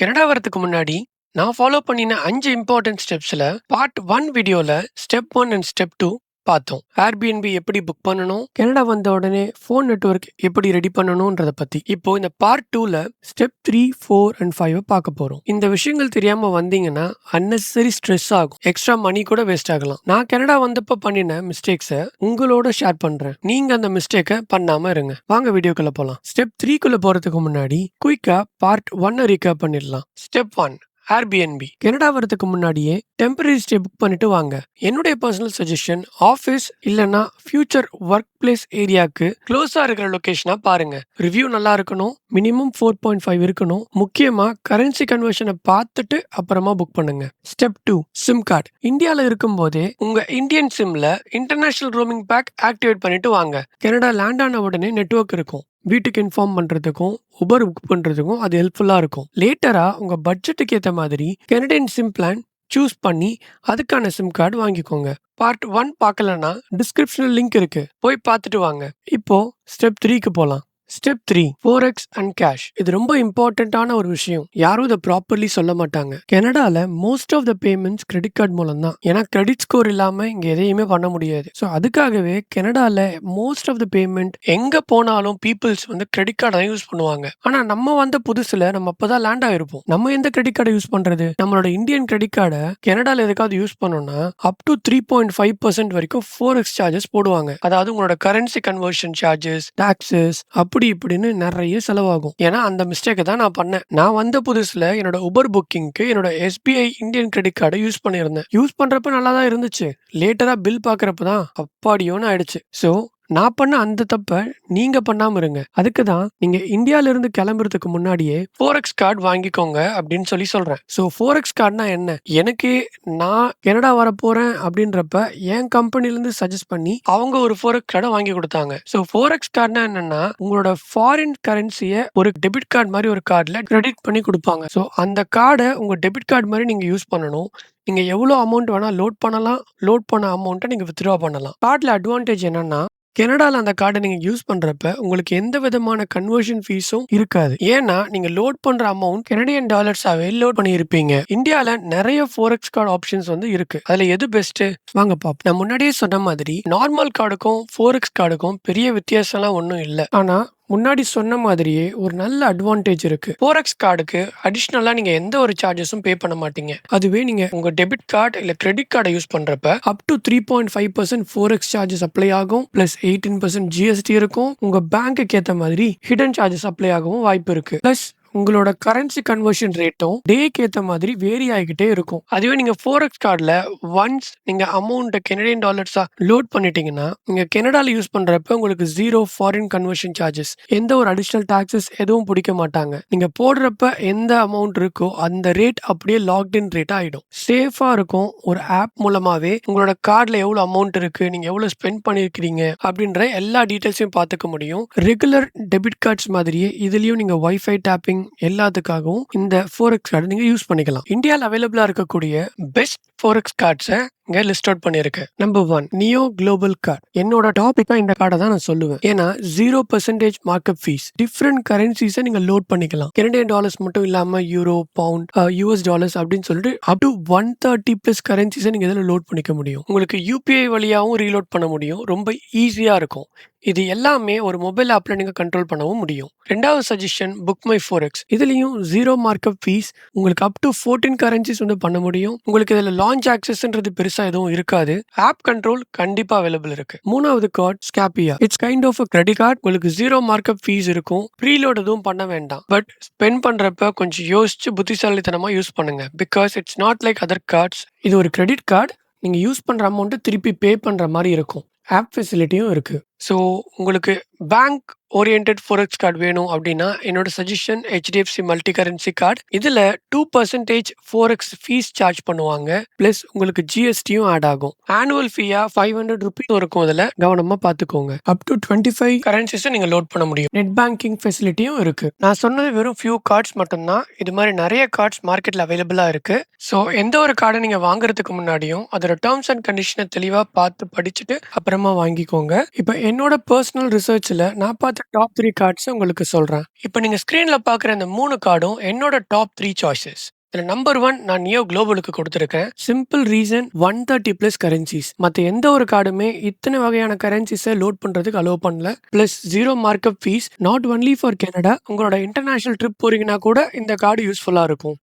Canada வரதுக்கு முன்னாடி நான் ஃபாலோ பண்ணின 5 இம்பார்ட்டன்ட் ஸ்டெப்ஸ்ல பார்ட் 1 வீடியோல ஸ்டெப் 1 அண்ட் ஸ்டெப் 2 பார்த்தோம். Airbnb எப்படி புக் பண்ணணும், கனடா வந்த உடனே ஃபோன் நெட்வொர்க் எப்படி ரெடி பண்ணணும்ன்றத பத்தி. இப்போ இந்த பார்ட் 2ல ஸ்டெப் 3, 4 அண்ட் 5 பார்க்க போறோம். இந்த விஷயங்கள் தெரியாம வந்தீங்கன்னா unnecessary ஸ்ட்ரெஸ் ஆகும், எக்ஸ்ட்ரா மணி கூட வேஸ்ட் ஆகலாம். நான் கனடா வந்தப்ப பண்ணின மிஸ்டேக்ஸை உங்களோட ஷேர் பண்றேன். நீங்க அந்த மிஸ்டேக்கை பண்ணாம இருங்க. வாங்க வீடியோக்குள்ள போலாம். ஸ்டெப் 3க்குள்ள போறதுக்கு முன்னாடி குயிக்கா பார்ட் 1 ரீகேப் பண்ணிடலாம். Step 1, Airbnb. கனடா வரதுக்கு முன்னாடியே டெம்பரரி ஸ்டே புக் பண்ணிட்டு வாங்க. என்னுடைய பர்சனல் சஜஷன், ஆஃபீஸ் இல்லனா ஃபியூச்சர் ஒர்க் பிளேஸ் ஏரியாக்கு க்ளோஸா இருக்கிற லொகேஷனா பாருங்க. ரிவ்யூ நல்லா இருக்கணும், மினிமம் 4.5 இருக்கணும். முக்கியமா கரன்சி கன்வர்ஷனை பார்த்துட்டு அப்புறமா புக் பண்ணுங்க. Step 2, sim card. இந்தியால இருக்கும் போதே உங்க இந்தியன் சிம்ல இன்டர்நேஷனல் ரோமிங் பேக் ஆக்டிவேட் பண்ணிட்டு வாங்க. கனடா லேண்ட் ஆன உடனே நெட்வொர்க் இருக்கும். வீட்டுக்கு இன்ஃபார்ம் பண்றதுக்கும் உபர் புக் பண்றதுக்கும் அது ஹெல்ப்ஃபுல்லா இருக்கும். லேட்டரா உங்க பட்ஜெட்டுக்கு ஏத்த மாதிரி கனடியன் சிம் பிளான் சூஸ் பண்ணி அதுக்கான சிம் கார்டு வாங்கிக்கோங்க. பார்ட் 1 பார்க்கலனா டிஸ்கிரிப்ஷன்ல லிங்க் இருக்கு, போய் பார்த்துட்டு வாங்க. இப்போ ஸ்டெப் 3க்கு போலாம். Step 3, Forex and cash. இது ரொம்ப இம்பார்ட்டன்டான ஒரு விஷயம். யாரும் இதை ப்ராப்பர்லி சொல்ல மாட்டாங்க. கனடால most of the payments credit card மூலம் தான். ஏன்னா கிரெடிட் ஸ்கோர் இல்லாம இங்க எதையுமே பண்ண முடியாது. ஸோ அதுக்காகவே கனடால மோஸ்ட் ஆஃப் த பேமெண்ட் எங்க போனாலும் பீப்புள்ஸ் வந்து கிரெடிட் கார்டை யூஸ் பண்ணுவாங்க. ஆனா நம்ம வந்த புதுசுல நம்ம அப்பதான் லேண்ட் ஆயிருப்போம். நம்ம எந்த கிரெடிட் கார்டை யூஸ் பண்றது? நம்மளோட இந்தியன் கிரெடிட் கார்டை கனடால எதுக்காவது யூஸ் பண்ணோம்னா அப் டு 3.5% வரைக்கும் Forex சார்ஜஸ் போடுவாங்க. அதாவது உங்களோட கரன்சி கன்வர்ஷன் சார்ஜஸ், டாக்ஸஸ், அப்படி இப்படின்னு நிறைய செலவாகும். ஏன்னா அந்த மிஸ்டேக்கை தான் நான் பண்ணேன். நான் வந்த புதுசுல என்னோட உபர் புக்கிங்க்கு என்னோட SBI இந்தியன் கிரெடிட் கார்டை யூஸ் பண்ணியிருந்தேன். யூஸ் பண்றப்ப நல்லா தான் இருந்துச்சு. லேட்டரா பில் பாக்குறப்ப தான் அப்பாடியோன்னு ஆயிடுச்சு. ஸோ நான் பண்ண அந்த தப்ப நீங்க பண்ணாம இருங்க. அதுக்கு தான் நீங்க இந்தியால இருந்து கிளம்புறதுக்கு முன்னாடியே Forex கார்டு வாங்கிக்கோங்க அப்படின்னு சொல்றேன். ஸோ Forex கார்டுனா என்ன? எனக்கு நான் கனடா வர போறேன் அப்படின்றப்ப என் கம்பெனில இருந்து சஜஸ்ட் பண்ணி அவங்க ஒரு Forex கார்டை வாங்கி கொடுத்தாங்க. ஸோ Forex கார்டுனா என்னன்னா உங்களோட ஃபாரின் கரன்சியை ஒரு டெபிட் கார்டு மாதிரி ஒரு கார்டுல கிரெடிட் பண்ணி கொடுப்பாங்க. ஸோ அந்த கார்டை உங்க டெபிட் கார்டு மாதிரி நீங்க யூஸ் பண்ணணும். நீங்க எவ்வளவு அமௌண்ட் வேணா லோட் பண்ணலாம். லோட் பண்ண அமௌண்ட்டை நீங்க வித்ட்ரா பண்ணலாம். கார்டுல அட்வான்டேஜ் என்னன்னா கனடால அந்த கார்டை நீங்க யூஸ் பண்றப்ப உங்களுக்கு எந்த விதமான கன்வர்ஷன் ஃபீஸும் இருக்காது. ஏன்னா நீங்க லோட் பண்ற அமௌண்ட் கனடியன் டாலர்ஸாவே லோட் பண்ணி இருப்பீங்க. இந்தியால நிறைய Forex கார்டு ஆப்ஷன்ஸ் வந்து இருக்கு. அதுல எது பெஸ்ட் வாங்க பாப்போம். நான் முன்னாடியே சொன்ன மாதிரி நார்மல் கார்டுக்கும் Forex கார்டுக்கும் பெரிய வித்தியாசம்லாம் ஒன்றும் இல்லை. ஆனா முன்னாடி சொன்ன மாதிரியே ஒரு நல்ல அட்வான்டேஜ் இருக்கு. Forex கார்டுக்கு அடிஷ்னலா நீங்க எந்த ஒரு சார்ஜஸும் பே பண்ண மாட்டீங்க. அதுவே நீங்க உங்க டெபிட் கார்டு இல்ல கிரெடிட் கார்டை யூஸ் பண்றப்ப up to 3.5% Forex charges apply ஆகும். பிளஸ் 18% GST இருக்கும். உங்க பேங்க்குக்கு ஏத்த மாதிரி ஹிடன் சார்ஜஸ் அப்ளை ஆகவும் வாய்ப்பு இருக்கு. பிளஸ் உங்களோட கரன்சி கன்வர்ஷன் ரேட்டும் டேக்கு ஏத்த மாதிரி வேரி ஆகிக்கிட்டே இருக்கும். அதுவே நீங்க Forex கார்டுல ஒன்ஸ் நீங்க அமௌண்ட் கனடியன் டாலர்ஸா லோட் பண்ணிட்டீங்கன்னா நீங்க கனடால யூஸ் பண்றப்ப உங்களுக்கு 0 ஃபாரின் கன்வர்ஷன் சார்ஜஸ், எந்த ஒரு அடிஷனல் டாக்ஸஸ் எதுவும் பிடிக்க மாட்டாங்க. நீங்க போடுறப்ப எந்த அமௌண்ட் இருக்கோ அந்த ரேட் அப்படியே லாக்ட் இன் ரேட் ஆயிடும். சேஃபா இருக்கும். ஒரு ஆப் மூலமாவே உங்களோட கார்டுல எவ்வளவு அமௌண்ட் இருக்கு, நீங்க எவ்வளவு ஸ்பெண்ட் பண்ணிருக்கீங்க அப்படின்ற எல்லா டீடைல்ஸையும் பார்த்துக்க முடியும். ரெகுலர் டெபிட் கார்ட்ஸ் மாதிரியே இதுலயும் நீங்க வைஃபை டேப்பிங் எல்லாத்துக்காகவும் இந்த Forex கார்டு நீங்க யூஸ் பண்ணிக்கலாம். இந்தியாவில் அவைலபிளா இருக்கக்கூடிய பெஸ்ட் Forex கார்ட்ஸை இங்க லிஸ்ட் அவுட் பண்ணிருக்கேன். Number 1, neo global card. என்னோட டாபிக்கா இந்த கார்டை தான் நான் சொல்லுவேன். ஏன்னா 0% மார்க்அப் ஃபீஸ், டிஃப்ரெண்ட் கரன்சிஸை நீங்க லோட் பண்ணிக்கலாம். கனடியன் டாலர்ஸ் மட்டும் இல்லாம யூரோ, பவுண்ட், US டாலர்ஸ் அப்படின்னு சொல்லிட்டு அப் டு 130+ கரன்சிஸை நீங்க இதில் லோட் பண்ணிக்க முடியும். உங்களுக்கு UPI வழியாகவும் ரீலோட் பண்ண முடியும். ரொம்ப ஈஸியா இருக்கும். இது எல்லாமே ஒரு மொபைல் ஆப்ல நீங்க கண்ட்ரோல் பண்ணவும் முடியும். ரெண்டாவது சஜஷன், புக் மை Forex. இதுலயும் 0 மார்க்அப் ஃபீஸ், உங்களுக்கு அப் டு 14 கரன்சிஸ் வந்து பண்ண முடியும். உங்களுக்கு இதுல லான்ச் ஆக்சஸ்ன்றது பெருசா எதுவும் இருக்காது. ஆப் கண்ட்ரோல் கண்டிப்பா அவைலபிள் இருக்கு. மூணாவது card Scapia. It's kind of credit card. உங்களுக்கு 0 மார்க்அப் ஃபீஸ் இருக்கும். ப்ரீலோட் எதுவும் பண்ண வேண்டாம். பட் ஸ்பெண்ட் பண்றப்ப கொஞ்சம் யோசிச்சு புத்திசாலித்தனமா யூஸ் பண்ணுங்க. Because it's not like other cards. இது ஒரு கிரெடிட் கார்டு. நீங்க யூஸ் பண்ற அமௌண்ட் திருப்பி பே பண்ற மாதிரி இருக்கும். ஆப் ஃபெசிலிட்டியும் இருக்கு. ஸோ உங்களுக்கு பேங்க் ஓரியன்டட் Forex கார்டு வேணும் அப்படின்னா என்னோட suggestion HDFC multi currency card. இதுல 2% Forex ஃபீஸ் சார்ஜ் பண்ணுவாங்க. பிளஸ் உங்களுக்கு GSTயும் ஆட் ஆகும். ஆனுவல் ஃபீயா 500 ருபீஸ் இருக்கும். இதுல கவனமா பாத்துக்கோங்க. அப் டு 25 கரன்சிஸ் நீங்க லோட் பண்ண முடியும். நெட் பேங்கிங் ஃபெசிலிட்டியும் இருக்கு. நான் சொன்னது வெறும் ஃபியூ கார்ட்ஸ் மட்டும்தான். இது மாதிரி நிறைய கார்ட்ஸ் மார்க்கெட்ல அவைலபிளா இருக்கு. ஸோ எந்த ஒரு கார்டை நீங்க வாங்குறதுக்கு முன்னாடியும் அதோட டேர்ம்ஸ் அண்ட் கண்டிஷனை தெளிவா பார்த்து படிச்சுட்டு அப்புறமா வாங்கிக்கோங்க. இப்போ என்னோட பர்சனல் ரிசர்ச்ல நான் பார்த்த டாப் 3 கார்ட்ஸ உங்களுக்கு சொல்றேன். இப்ப நீங்க ஸ்க்ரீன்ல பார்க்குற இந்த 3 கார்டும் என்னோட டாப் 3 சாய்ஸஸ். இதுல நம்பர் 1 நான் நியோ குளோபலுக்கு கொடுத்திருக்கேன். Simple reason 130 plus currencies. மத்த எந்த ஒரு கார்டுமே இத்தனை வகையான கரன்சிஸ லோட் பண்றதுக்கு அலோவ் பண்ணல. Plus 0 markup fee. Not only for Canada. உங்களோட இன்டர்நேஷனல் ட்ரிப் போறீங்கன்னா கூட இந்த கார்டு யூஸ்ஃபுல்லா இருக்கும்.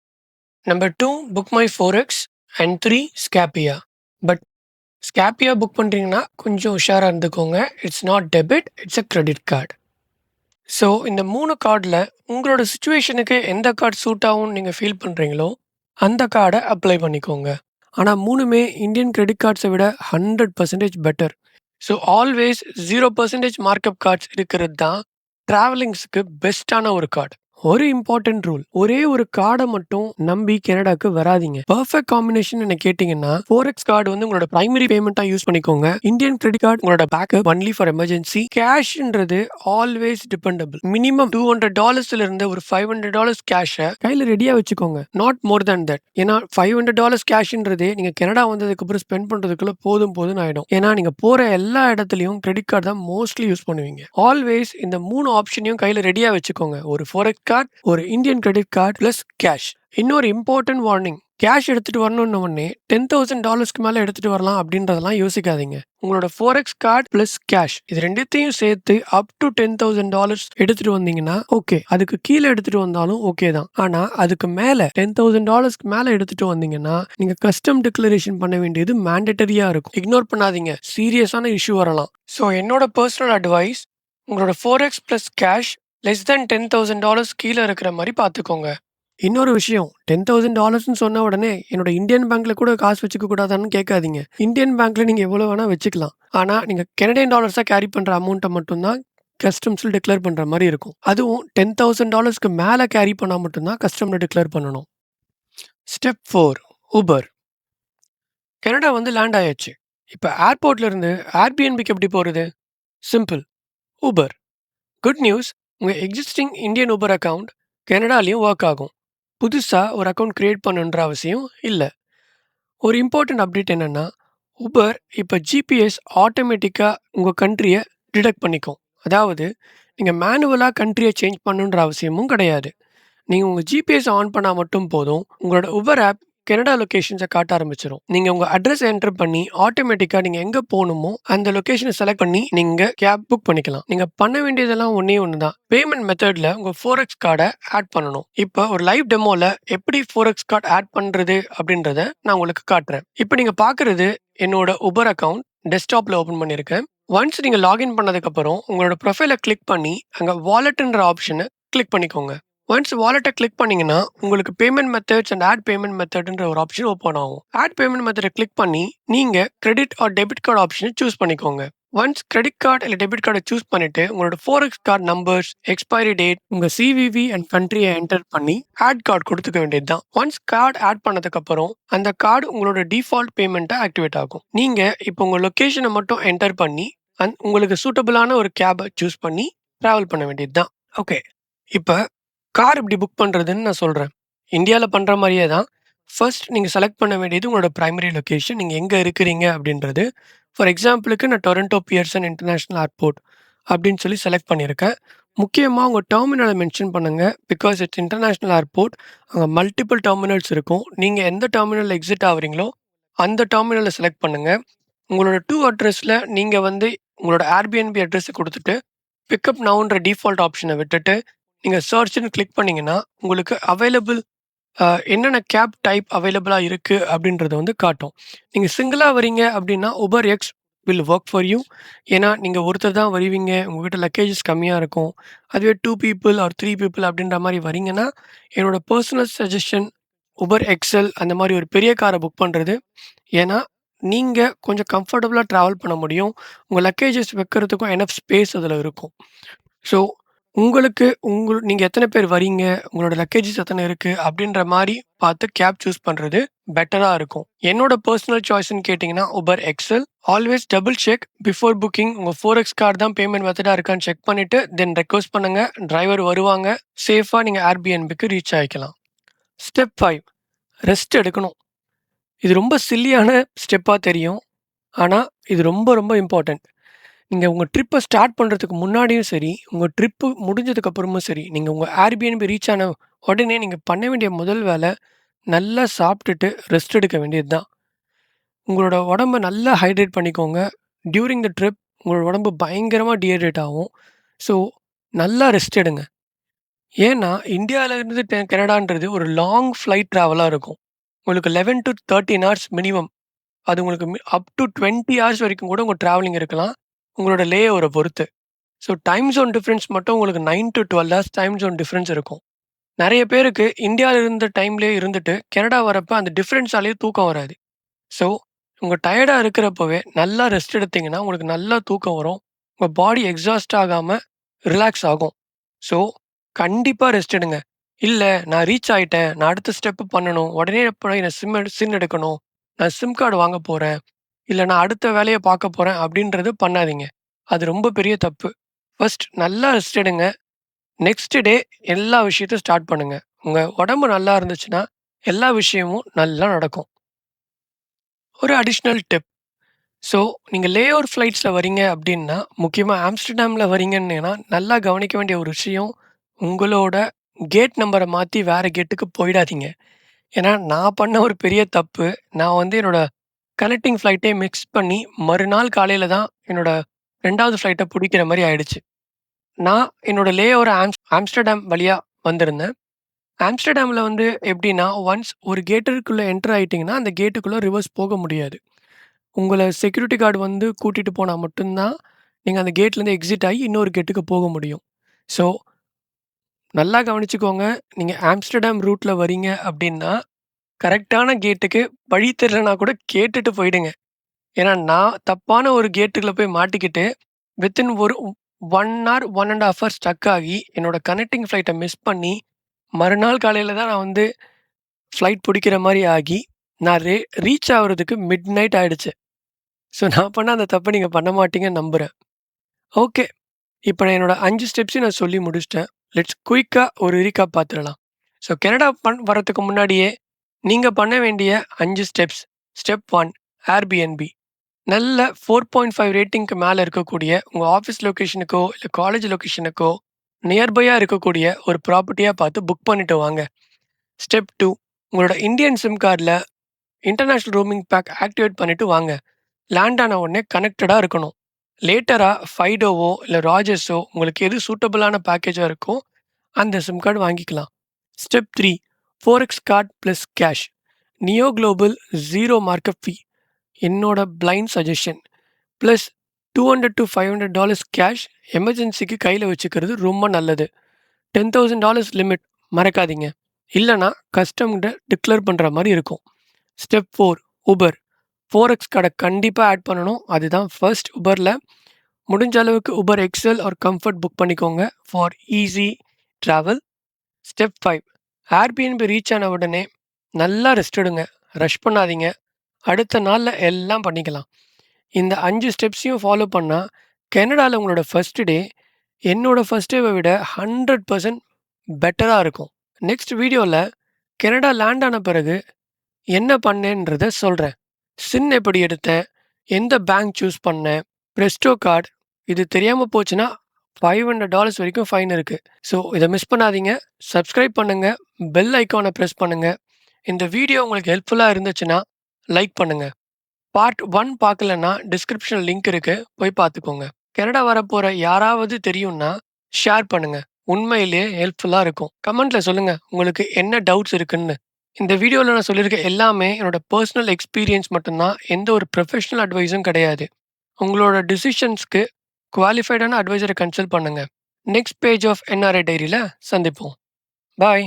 Number 2 Book My Forex and 3 Scapia. But Scapia book பண்றீங்கன்னா கொஞ்சம் உஷாரா இருந்துக்கோங்க. It's not debit, it's a credit card. So இந்த 3 கார்டுல உங்களோட சிச்சுவேஷனுக்கு எந்த கார்டு சூட் ஆகும்னு நீங்க ஃபீல் பண்றீங்களோ, அந்த கார்ட அப்ளை பண்ணிக்கோங்க. ஆனா 3மே இந்தியன் கிரெடிட் கார்ட்ஸ விட 100% better. So always 0% markup cards இருக்கிறது தான் டிராவலிங்ஸ்க்கு பெஸ்ட்டான ஒரு கார்டு. ஒரு இம்பார்ட்டன்ட் ரூல். ஒரே ஒரு கார்டை மட்டும் நம்பி கனடாக்கு வராதீங்க. பெர்ஃபெக்ட் காம்பினேஷன் என்ன கேட்டீங்கன்னா, ஃபோரெக்ஸ் கார்டு வந்து உங்களோட பிரைமரி பேமெண்ட்டா யூஸ் பண்ணிக்கோங்க. இந்தியன் கிரெடிட் கார்டு உங்களோட பேக்கப் ஒன்லி ஃபார் எமர்ஜென்சி. கேஷ்ன்றது ஆல்வேஸ் டிபெண்டபிள். மினிமம் $200 இருந்து ஒரு $500 கேஷை கையில ரெடியா வச்சுக்கோங்க. Not more than that. ஏன்னா $500 கேஷ்ன்றதே நீங்க கனடா வந்ததுக்கு அப்புறம் ஸ்பெண்ட் பண்றதுக்குள்ள போதும் ஆயிடும். ஏன்னா நீங்க போற எல்லா இடத்துலயும் கிரெடிட் கார்டு தான் மோஸ்ட்லி யூஸ் பண்ணுவீங்க. ஆல்வேஸ் இந்த 3 ஆப்ஷனையும் கையில ரெடியா வச்சுக்கோங்க. ஒரு ஃபோரெக்ஸ் கார்டு, ஒரு Indian credit card plus cash. இன்னொரு இம்பார்ட்டன்ட் வார்னிங். கேஷ் எடுத்துட்டு வரணும்னு உடனே $10,000 மேல எடுத்துட்டு வரலாம் அப்படின்றதெல்லாம் யோசிக்காதீங்க. உங்களோட ஃபோரெக்ஸ் கார்டு பிளஸ் கேஷ் இது ரெண்டுத்தையும் சேர்த்து அப் டு $10,000 எடுத்துட்டு வந்தீங்கன்னா ஓகே. அதுக்கு கீழே எடுத்துட்டு வந்தாலும் ஓகே தான். ஆனா அதுக்கு மேல $10,000 மேல எடுத்துட்டு வந்தீங்கன்னா நீங்க கஸ்டம் டிக்ளரேஷன் பண்ண வேண்டியது மேண்டட்டரியா இருக்கும். இக்னோர் பண்ணாதீங்க. சீரியஸான இஷ்யூ வரலாம். ஸோ என்னோட பர்சனல் அட்வைஸ், உங்களோட forex plus cash less than $10,000 கீழே இருக்கிற மாதிரி பார்த்துக்கோங்க. இன்னொரு விஷயம், $10,000 சொன்ன உடனே என்னோட இந்தியன் பேங்க்ல கூட காசு வச்சுக்க கூடாதான்னு கேட்காதீங்க. இந்தியன் பேங்க்ல நீங்க எவ்வளவு வேணா வச்சுக்கலாம். ஆனா நீங்க கனடியன் டாலர்ஸா கேரி பண்ற அமௌண்ட்டை மட்டும்தான் கஸ்டம்ஸ்ல டிக்ளேர் பண்ற மாதிரி இருக்கும். அதுவும் $10,000 மேல கேரி பண்ணா மட்டும்தான் கஸ்டம்ல டிக்ளேர் பண்ணணும். Step 4 Uber. கனடா வந்து லேண்ட் ஆயாச்சு. இப்ப ஏர்போர்ட்ல இருந்து ஏர்பிஎன்பிக்கு எப்படி போறது? சிம்பிள். ஊபர். குட் நியூஸ், உங்கள் எக்ஸிஸ்டிங் இந்தியன் ஊபர் அக்கவுண்ட் கனடாலையும் ஒர்க் ஆகும். புதுசாக ஒரு அக்கவுண்ட் கிரியேட் பண்ணுன்ற அவசியம் இல்லை. ஒரு இம்பார்ட்டன்ட் அப்டேட் என்னென்னா, ஊபர் இப்போ ஜிபிஎஸ் ஆட்டோமேட்டிக்காக உங்கள் கண்ட்ரியை டிடெக்ட் பண்ணிக்கும். அதாவது நீங்கள் மேனுவலாக கண்ட்ரியை சேஞ்ச் பண்ணுன்ற அவசியமும் கிடையாது. நீங்க உங்க ஜிபிஎஸ் ஆன் பண்ணா மட்டும் போதும். உங்களோட உபர் ஆப் கனடா லொகேஷன்ஸ காட்ட ஆரம்பிச்சிரும். நீங்க உங்க அட்ரஸ் என்டர் பண்ணி ஆட்டோமேட்டிக்கா நீங்க எங்க போணுமோ அந்த லொகேஷனை செலக்ட் பண்ணி நீங்க கேப் புக் பண்ணிக்கலாம். நீங்க பண்ண வேண்டியதெல்லாம் ஒண்ணே ஒண்ணுதான். பேமெண்ட் மெத்தட்ல உங்க ஃபோரெக்ஸ் கார்டை ஆட் பண்ணணும். இப்ப ஒரு லைவ் டெமோல எப்படி ஃபோரெக்ஸ் கார்டு ஆட் பண்றது அப்படின்றத நான் உங்களுக்கு காட்டுறேன். இப்ப நீங்க பாக்குறது என்னோட உபர் அக்கவுண்ட் டெஸ்க்டாப்ல ஓபன் பண்ணிருக்கேன். ஒன்ஸ் நீங்க லாகின் பண்ணதுக்கு அப்புறம் உங்களோட ப்ரொஃபைலை கிளிக் பண்ணி அங்க வாலெட்ன்ற ஆப்ஷனை கிளிக் பண்ணிக்கோங்க. ஒன்ஸ் வாலெட்டை கிளிக் பண்ணீங்கன்னா உங்களுக்கு payment methods and add payment மெத்தட்ன்ற ஒரு ஆப்ஷன் ஓப்பன் ஆகும். ஆட் பேமெண்ட் மெத்தடை கிளிக் பண்ணி நீங்க கிரெடிட் ஆர் டெபிட் கார்டு ஆப்ஷனை சூஸ் பண்ணிக்கோங்க. ஒன்ஸ் கிரெடிட் கார்டு இல்லை டெபிட் கார்டை சூஸ் பண்ணிட்டு உங்களோட forex card numbers, expiry date, உங்க சிவிவி அண்ட் கண்ட்ரியை என்டர் பண்ணி ஆட் கார்டு கொடுத்துக்க வேண்டியது தான். ஒன்ஸ் கார்டு ஆட் பண்ணதுக்கு அப்புறம் அந்த கார்டு உங்களோட டிஃபால்ட் பேமெண்ட்டை ஆக்டிவேட் ஆகும். நீங்க இப்போ உங்க லொகேஷனை மட்டும் என்டர் பண்ணி உங்களுக்கு சூட்டபிளான ஒரு கேபை சூஸ் பண்ணி டிராவல் பண்ண வேண்டியது தான். ஓகே, இப்போ கார் எப்படி புக் பண்ணுறதுன்னு நான் சொல்கிறேன். இந்தியாவில் பண்ணுற மாதிரியே தான். ஃபர்ஸ்ட் நீங்கள் செலக்ட் பண்ண வேண்டியது உங்களோட பிரைமரி லொக்கேஷன். நீங்கள் எங்கே இருக்கிறீங்க அப்படின்றது. ஃபார் எக்ஸாம்பிளுக்கு நான் டொரண்டோ பியர்சன் இன்டர்நேஷ்னல் ஏர்போர்ட் அப்படின்னு சொல்லி செலக்ட் பண்ணியிருக்கேன். முக்கியமாக உங்கள் டெர்மினலை மென்ஷன் பண்ணுங்கள். Because it's international airport. அங்கே மல்டிபிள் டெர்மினல்ஸ் இருக்கும். நீங்கள் எந்த டெர்மினல் எக்ஸிட் ஆகுறீங்களோ அந்த டெர்மினலை செலக்ட் பண்ணுங்கள். உங்களோட அட்ரஸில் நீங்கள் வந்து உங்களோட ஏர்பிஎன்பி அட்ரஸை கொடுத்துட்டு பிக்கப் நவுன்ற டிஃபால்ட் ஆப்ஷனை விட்டுட்டு நீங்கள் சர்ச்னு கிளிக் பண்ணீங்கன்னா உங்களுக்கு அவைலபிள் என்னென்ன கேப் டைப் அவைலபிளாக இருக்குது அப்படின்றத வந்து காட்டும். நீங்கள் சிங்கிளாக வரீங்க அப்படின்னா Uber X will work for you. ஏன்னா நீங்கள் ஒருத்தர் தான் வருவீங்க, உங்ககிட்ட லக்கேஜஸ் கம்மியாக இருக்கும். அதுவே 2 பீப்புள் ஆர் 3 பீப்புள் அப்படின்ற மாதிரி வரீங்கன்னா என்னோட பர்சனல் சஜஷன் உபர் எக்ஸல் அந்த மாதிரி ஒரு பெரிய காரை புக் பண்ணுறது. ஏன்னா நீங்கள் கொஞ்சம் கம்ஃபர்டபுளாக ட்ராவல் பண்ண முடியும். உங்கள் லக்கேஜஸ் வைக்கிறதுக்கும் எனஃப் ஸ்பேஸ் அதில் இருக்கும். ஸோ உங்களுக்கு நீங்க எத்தனை பேர் வரீங்க, உங்களோட லக்கேஜஸ் எத்தனை இருக்கு அப்படின்ற மாரி பார்த்து கேப் சூஸ் பண்றது பெட்டரா இருக்கும். என்னோட பர்சனல் சாய்ஸ்ன்னு கேட்டீங்கன்னா Uber XL. Always double check before booking. உங்க ஃபோரெக்ஸ் கார்டு தான் பேமெண்ட் மெத்தடா இருக்கான்னு செக் பண்ணிட்டு தென் ரெக்வஸ்ட் பண்ணுங்க. டிரைவர் வருவாங்க. சேஃபா நீங்க ஏர்பிஎன்பிக்கு ரீச் ஆயிக்கலாம். ஸ்டெப் 5 ரெஸ்ட் எடுக்கணும். இது ரொம்ப சில்லியான ஸ்டெப்பா தெரியும். ஆனா இது ரொம்ப ரொம்ப இம்பார்ட்டன்ட். நீங்க உங்க ட்ரிப்ப ஸ்டார்ட் பண்றதுக்கு முன்னாடியும் சரி, உங்க ட்ரிப்பு முடிஞ்சதுக்கு அப்புறமும் சரி, நீங்க உங்க Airbnb ரீச் ஆன உடனே நீங்க பண்ண வேண்டிய முதல் வேல, நல்லா சாப்பிட்டுட்டு ரெஸ்ட் எடுக்க வேண்டியது தான். உங்களோட உடம்ப நல்லா ஹைட்ரேட் பண்ணிக்கோங்க. டியூரிங் த ட்ரிப் உங்களோட உடம்பு பயங்கரமா டீஹைட்ரேட் ஆகும். ஸோ, நல்லா ரெஸ்ட் எடுங்க. ஏன்னா, இந்தியால இருந்து கனடான்றது ஒரு லாங் ஃப்ளைட் ட்ராவலா இருக்கும். உங்களுக்கு 11 டூ 13 ஹார்ஸ் மினிமம். அது உங்களுக்கு அப் டூ 20 ஹார்ஸ் வரைக்கும் கூட உங்க டிராவலிங் இருக்கலாம். உங்களோட லே ஓவர பொறுத்து. ஸோ, டைம் ஜோன் டிஃபரன்ஸ் மட்டும் உங்களுக்கு 9 to 12 hours time zone difference இருக்கும். நெறைய பேருக்கு இந்தியால இருந்த டைம்லயே இருந்துட்டு, கனடா வரப்ப அந்த டிஃபரன்ஸாலேயே தூக்கம் வராது. ஸோ, உங்க டயர்டா இருக்கிறப்பவே நல்லா ரெஸ்ட் எடுத்தீங்கன்னா, உங்களுக்கு நல்லா தூக்கம் வரும். உங்க பாடி எக்ஸாஸ்ட் ஆகாம ரிலாக்ஸ் ஆகும். ஸோ, கண்டிப்பா ரெஸ்ட் எடுங்க. இல்ல நான் ரீச் ஆயிட்டேன். நான் அடுத்த ஸ்டெப் பண்ணணும். உடனே போய் நான் சிம் எடுக்கணும். நான் சிம் கார்டு வாங்க போறேன். இல்ல நான் அடுத்த வேலைய பார்க்க போறேன் அப்படின்றது பண்ணாதீங்க. அது ரொம்ப பெரிய தப்பு. ஃபர்ஸ்ட் நல்லா ரெஸ்ட் எடுங்க. நெக்ஸ்ட் டே எல்லா விஷயத்தையும் ஸ்டார்ட் பண்ணுங்க. உங்க உடம்பு நல்லா இருந்துச்சுன்னா, எல்லா விஷயமும் நல்லா நடக்கும். ஒரு அடிஷனல் டிப். ஸோ, நீங்க லே ஓவர் ஃப்ளைட்ஸ்ல வரீங்க அப்டின்னா, முக்கியமா ஆம்ஸ்டர்டாம்ல வரீங்கன்னா, நல்லா கவனிக்க வேண்டிய ஒரு விஷயம், உங்களோட கேட் நம்பர மாத்தி வேற கேட்டுக்கு போயிடாதீங்க. ஏன்னா, நான் பண்ண ஒரு பெரிய தப்பு. நான் வந்து என்னோட கனெக்டிங் ஃப்ளைட்டே மிக்ஸ் பண்ணி, மறுநாள் காலையில தான் என்னோட 2வது ஃப்ளைட்ட புடிக்கிற மாரி ஆயிடுச்சு. நான் என்னோட லே ஓவர் ஆம்ஸ்டர்டாம் வழியா வந்திருந்தேன். ஆம்ஸ்டர்டாம்ல வந்து எப்டின்னா, ஒன்ஸ் ஒரு கேட்டுக்குள்ள என்டர் ஆயிட்டீங்கன்னா, அந்த கேட்டுக்குள்ள ரிவர்ஸ் போக முடியாது. உங்கள செக்யூரிட்டி கார்டு வந்து கூட்டிட்டு போனா மட்டும் தான், நீங்க அந்த கேட்லருந்து எக்ஸிட் ஆயி இன்னொரு கேட்டுக்கு போக முடியும். ஸோ, நல்லா கவனிச்சுக்கோங்க. நீங்க ஆம்ஸ்டர்டாம் ரூட்ல வரீங்க அப்டின்னா, கரெக்ட்டான கேட்டுக்கு வழி தெரியலனா கூட கேட்டுட்டு போயிடுங்க. ஏன்னா, நான் தப்பான ஒரு கேட்டுக்குள்ள போய் மாட்டிக்கிட்டு, வித்தின் ஒரு 1 ஹார், 1 1/2 ஹவர் ஸ்டக் ஆகி, என்னோட கனெக்டிங் ஃப்ளைட்ட மிஸ் பண்ணி, மறுநாள் காலையில தான் நான் வந்து ஃப்ளைட் புடிக்கிற மாரி ஆகி, நான் ரீச் ஆவுறதுக்கு மிட் நைட் ஆயிடுச்சு. ஸோ, நான் பண்ண அந்த தப்ப நீங்க பண்ண மாட்டீங்கன்னு நம்புறேன். ஓகே. இப்ப நான் என்னோட 5 ஸ்டெப்ஸையும் நான் சொல்லி முடிச்சுட்டேன். லெட்ஸ் குயிக்கா ஒரு ரீகேப் பார்த்துடலாம். ஸோ கனடா வரதுக்கு முன்னாடியே நீங்க பண்ண வேண்டிய 5 ஸ்டெப்ஸ். Step 1 Airbnb. நல்ல 4.5 ரேட்டிங்க்கு மேல இருக்கக்கூடிய உங்க ஆஃபீஸ் லொகேஷனுக்கோ, இல்ல காலேஜ் லொகேஷனுக்கோ நியர்பையா இருக்கக்கூடிய ஒரு ப்ராப்பர்ட்டியா பார்த்து புக் பண்ணிட்டு வாங்க. ஸ்டெப் 2 உங்களோட இந்தியன் சிம் கார்ட்ல இன்டர்நேஷனல் ரோமிங் பேக் ஆக்டிவேட் பண்ணிட்டு வாங்க. லேண்ட் ஆன உடனே கனெக்டடா இருக்கணும். லேட்டரா ஃபைடோவோ இல்ல ராஜர்ஸோ உங்களுக்கு எது சூட்டபிளான பேக்கேஜா இருக்கோ அந்த சிம் கார்டு வாங்கிக்கலாம். Step 3 4x card plus cash. Neo Global zero markup fee. என்னோட blind suggestion. Plus $200 to $500 cash எமர்ஜென்சிக்கு கையில வச்சுக்கிறது ரொம்ப நல்லது. $10,000 லிமிட் மறக்காதீங்க. இல்லனா கஸ்டம்கிட்ட டிக்ளேர் பண்ற மாரி இருக்கும். Step 4 Uber. 4x கார்டை கண்டிப்பா ஆட் பண்ணணும். அதுதான் ஃபர்ஸ்ட் உபர்ல. முடிஞ்ச அளவுக்கு Uber XL or Comfort book பண்ணிக்கோங்க for easy travel. Step 5 Airbnb reach ஆன உடனே நல்லா ரெஸ்ட் எடுங்க. ரஷ் பண்ணாதீங்க. அடுத்த நாள்ல எல்லாம் பண்ணிக்கலாம். இந்த 5 ஸ்டெப்ஸையும் ஃபாலோ பண்ணா கனடால உங்களோட ஃபர்ஸ்ட் டே என்னோட ஃபர்ஸ்ட் டேவை விட 100% பெட்டரா இருக்கும். நெக்ஸ்ட் வீடியோல கனடா லேண்ட் ஆன பிறகு என்ன பண்ணேன்றத சொல்றேன். சின் எப்படி எடுத்தேன்? எந்த பேங்க் சூஸ் பண்ணேன்? Presto card. இது தெரியாம போச்சுன்னா $500 வரைக்கும் ஃபைன் இருக்கு. ஸோ இத மிஸ் பண்ணாதீங்க. சப்ஸ்கிரைப் பண்ணுங்க. பெல் ஐகான பிரஸ் பண்ணுங்க. இந்த வீடியோ உங்களுக்கு ஹெல்ப்ஃபுல்லா இருந்துச்சுன்னா லைக் பண்ணுங்க. பார்ட் 1 பார்க்கலன்னா டிஸ்கிரிப்ஷன்ல லிங்க் இருக்கு. போய் பார்த்துக்கோங்க. கனடா வரப்போற யாராவது தெரியும்னா ஷேர் பண்ணுங்க. உண்மையிலேயே ஹெல்ப்ஃபுல்லா இருக்கும். கமெண்ட்ல சொல்லுங்க உங்களுக்கு என்ன டவுட்ஸ் இருக்குன்னு. இந்த வீடியோல நான் சொல்லியிருக்க எல்லாமே என்னோட பர்சனல் எக்ஸ்பீரியன்ஸ் மட்டும்தான். எந்த ஒரு ப்ரொஃபஷனல் அட்வைஸும் கிடையாது. உங்களோட டிசிஷன்ஸ்க்கு குவாலிஃபைடான அட்வைசரை கன்சல்ட் பண்ணுங்க. நெக்ஸ்ட் பேஜ் ஆஃப் என்ஆர்ஐ டைரியில சந்திப்போம். பாய்.